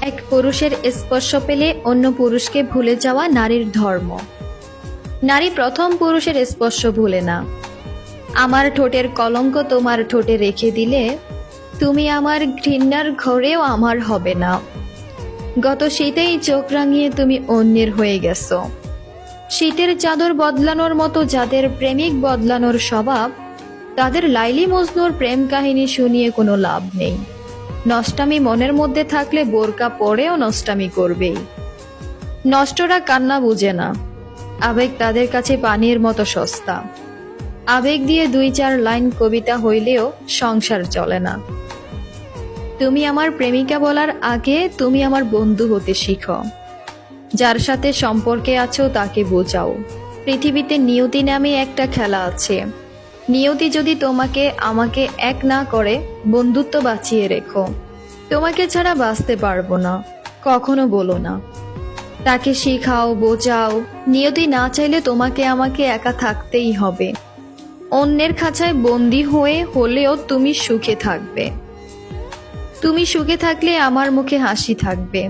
এক পুরুষের স্পর্শ পেলে অন্য পুরুষকে ভুলে যাওয়া নারীর ধর্ম। নারী প্রথম পুরুষের স্পর্শ ভুলে না। আমার ঠোঁটের কলঙ্ক তোমার ঠোঁটে রেখে দিলে তুমি আমার ঘৃণার ঘরেও আমার হবে না। গত শীতেই চোখ রাঙিয়ে তুমি অন্যের হয়ে গেছো। শীতের চাদর বদলানোর মতো যাদের প্রেমিক বদলানোর স্বভাব, তাদের লাইলি মজনুর প্রেম কাহিনী শুনিয়ে কোনো লাভ নেই। নষ্টামি মনের মধ্যে থাকলে বোরকা পরেও নষ্টামি করবেই। নষ্টরা কান্না বুঝে না, আবেগ তাদের কাছে পানির মতো সস্তা। আবেগ দিয়ে 2-4 লাইন কবিতা হইলেও সংসার চলে না। তুমি আমার প্রেমিকা বলার আগে তুমি আমার বন্ধু হতে শিখো। যার সাথে সম্পর্কে আছো তাকে বোঝাও। পৃথিবীতে নিয়তি নামে একটা খেলা আছে। নিয়তি যদি তোমাকে আমাকে এক না করে, বন্ধুত্ব বাঁচিয়ে রেখো। তোমাকে ছাড়া বাঁচতে পারবো না, কখনো বলো না। তাকে শিখাও, বোঝাও। নিয়তি না চাইলে তোমাকে আমাকে একা থাকতেই হবে। অন্যের খাঁচায় বন্দি হয়ে হলেও তুমি সুখে থাকবে। তুমি সুখে থাকলে আমার মুখে হাসি থাকবে,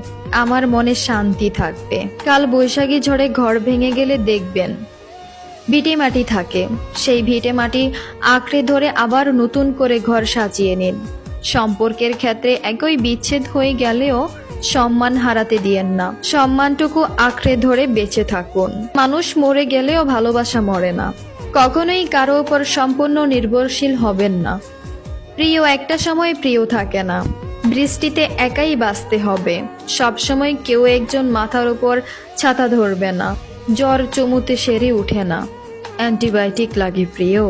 আমার মনে শান্তি থাকবে। কাল বৈশাখী ঝড়ে ঘর ভেঙে গেলে দেখবেন ভিটে মাটি থাকে। সেই ভিটে মাটি আঁকড়ে ধরে আবার নতুন করে ঘর সাজিয়ে নিন। সম্পর্কের ক্ষেত্রে একই বিচ্ছেদ হয়ে গেলেও সম্মান হারাতে দিয়েন না। সম্মানটুকু আঁকড়ে ধরে বেঁচে থাকুন। মানুষ মরে গেলেও ভালোবাসা মরে না। কখনোই কারো উপর সম্পূর্ণ নির্ভরশীল হবেন না। প্রিয় একটা সময় প্রিয় থাকে না। বৃষ্টিতে একাই বাঁচতে হবে। সবসময় কেউ একজন মাথার উপর ছাতা ধরবে না। জ্বর চুমুতে সেরে উঠে না, অ্যান্টিবায়োটিক লাগে প্রিয়।